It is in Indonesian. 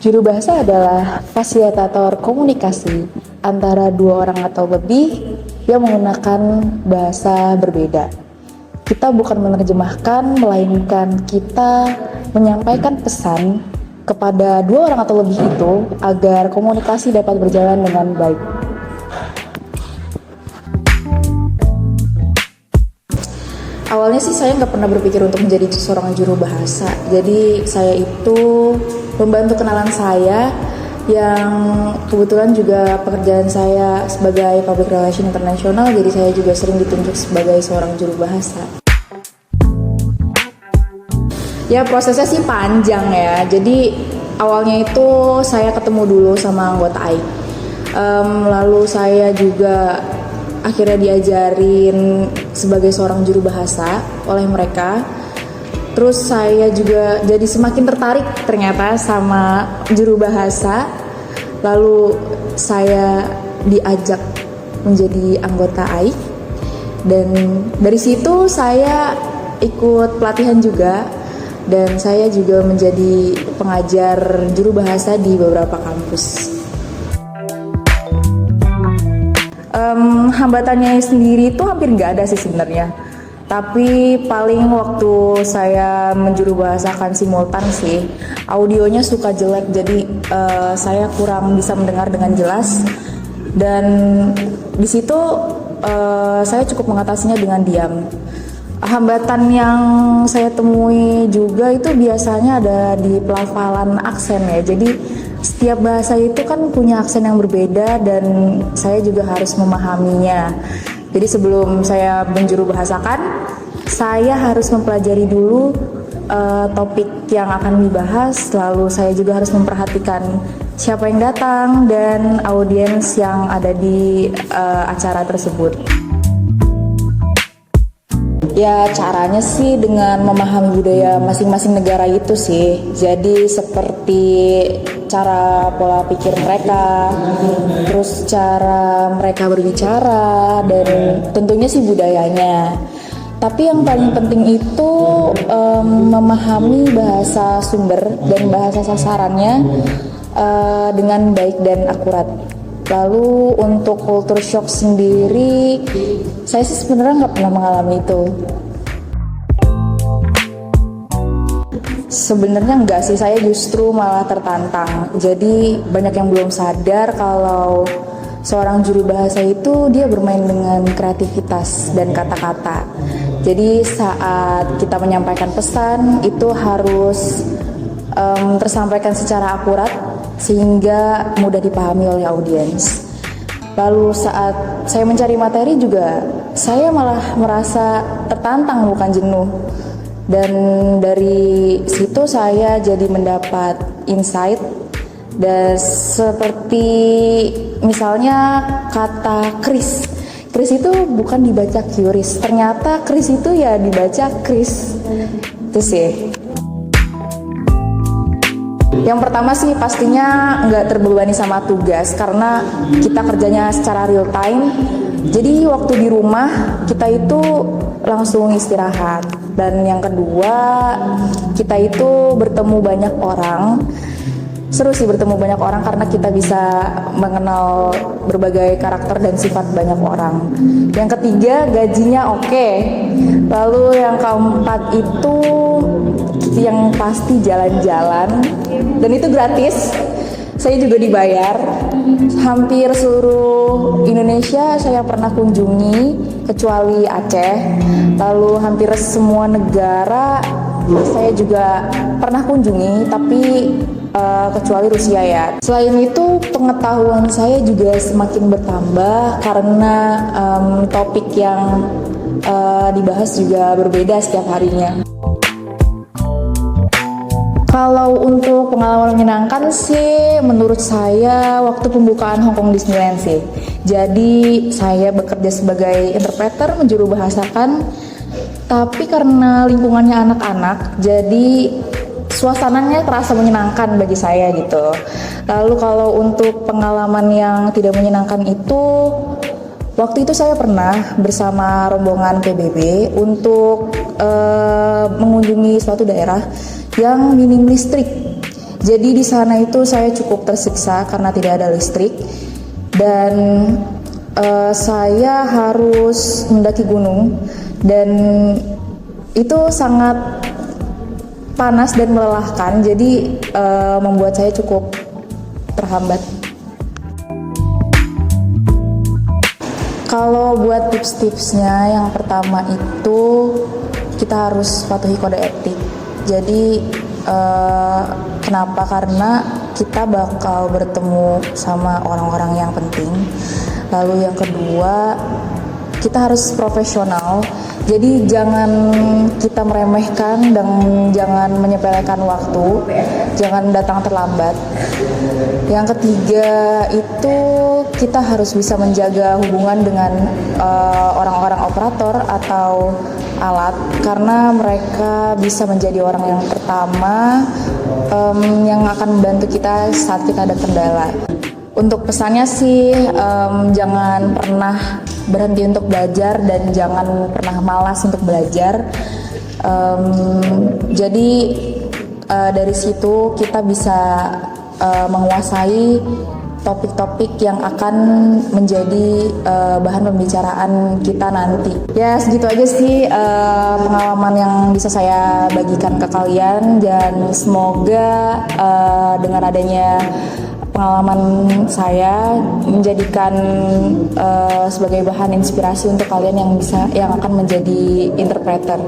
Juru bahasa adalah fasilitator komunikasi antara dua orang atau lebih yang menggunakan bahasa berbeda. Kita bukan menerjemahkan, melainkan kita menyampaikan pesan kepada dua orang atau lebih itu agar komunikasi dapat berjalan dengan baik. Awalnya sih saya nggak pernah berpikir untuk menjadi seorang juru bahasa. Jadi saya itu membantu kenalan saya yang kebetulan juga pekerjaan saya sebagai public relation internasional. Jadi saya juga sering ditunjuk sebagai seorang juru bahasa. Ya prosesnya sih panjang ya. Jadi awalnya itu saya ketemu dulu sama anggota AI. Lalu saya juga akhirnya diajarin sebagai seorang juru bahasa oleh mereka. Terus saya juga jadi semakin tertarik ternyata sama juru bahasa. Lalu saya diajak menjadi anggota AI. Dan dari situ saya ikut pelatihan juga. Dan saya juga menjadi pengajar juru bahasa di beberapa kampus. Hambatannya sendiri itu hampir nggak ada sih sebenarnya. Tapi paling waktu saya menjuru bahasakan simultan sih, audionya suka jelek, jadi saya kurang bisa mendengar dengan jelas. Dan di situ saya cukup mengatasinya dengan diam. Hambatan yang saya temui juga itu biasanya ada di pelafalan aksen ya. Jadi setiap bahasa itu kan punya aksen yang berbeda dan saya juga harus memahaminya. Jadi sebelum saya menjuru bahasakan, saya harus mempelajari dulu topik yang akan dibahas. Lalu saya juga harus memperhatikan siapa yang datang dan audiens yang ada di acara tersebut. Ya caranya sih dengan memahami budaya masing-masing negara itu sih. Jadi seperti cara pola pikir mereka, terus cara mereka berbicara, dan tentunya sih budayanya. Tapi yang paling penting itu memahami bahasa sumber dan bahasa sasarannya dengan baik dan akurat. Lalu untuk culture shock sendiri, saya sih sebenarnya nggak pernah mengalami itu. Sebenarnya enggak sih, saya justru malah tertantang. Jadi banyak yang belum sadar kalau seorang juru bahasa itu dia bermain dengan kreativitas dan kata-kata. Jadi saat kita menyampaikan pesan itu harus tersampaikan secara akurat sehingga mudah dipahami oleh audiens. Lalu saat saya mencari materi juga, saya malah merasa tertantang bukan jenuh. Dan dari situ saya jadi mendapat insight. Dan seperti misalnya kata Kris. Kris itu bukan dibaca Kris, ternyata Kris itu ya dibaca Kris. Itu sih. Yang pertama sih pastinya nggak terbebani sama tugas karena kita kerjanya secara real time. Jadi waktu di rumah kita itu langsung istirahat. Dan yang kedua kita itu bertemu banyak orang. Seru sih bertemu banyak orang karena kita bisa mengenal berbagai karakter dan sifat banyak orang. Yang ketiga gajinya oke. Lalu yang keempat itu yang pasti jalan-jalan dan itu gratis. Saya juga dibayar. Hampir seluruh Indonesia saya pernah kunjungi kecuali Aceh. Lalu hampir semua negara saya juga pernah kunjungi, tapi kecuali Rusia ya. Selain itu pengetahuan saya juga semakin bertambah karena topik yang dibahas juga berbeda setiap harinya. Kalau untuk pengalaman menyenangkan sih menurut saya waktu pembukaan Hong Kong Disneyland sih. Jadi saya bekerja sebagai interpreter menjuru bahasakan, tapi karena lingkungannya anak-anak jadi suasananya terasa menyenangkan bagi saya gitu. Lalu kalau untuk pengalaman yang tidak menyenangkan itu, waktu itu saya pernah bersama rombongan PBB untuk mengunjungi suatu daerah yang minim listrik. Jadi di sana itu saya cukup tersiksa karena tidak ada listrik dan saya harus mendaki gunung dan itu sangat panas dan melelahkan. Jadi membuat saya cukup terhambat. Kalau buat tips-tipsnya, yang pertama itu kita harus patuhi kode etik. Jadi kenapa? Karena kita bakal bertemu sama orang-orang yang penting. Lalu yang kedua, kita harus profesional. Jadi jangan kita meremehkan dan jangan menyepelekan waktu, jangan datang terlambat. Yang ketiga itu kita harus bisa menjaga hubungan dengan orang-orang operator atau alat, karena mereka bisa menjadi orang yang pertama yang akan membantu kita saat kita ada kendala. Untuk pesannya sih, jangan pernah berhenti untuk belajar dan jangan pernah malas untuk belajar. Jadi dari situ kita bisa menguasai topik-topik yang akan menjadi bahan pembicaraan kita nanti. Ya segitu aja sih pengalaman yang bisa saya bagikan ke kalian, dan semoga dengan adanya pengalaman saya menjadikan sebagai bahan inspirasi untuk kalian yang akan menjadi interpreter.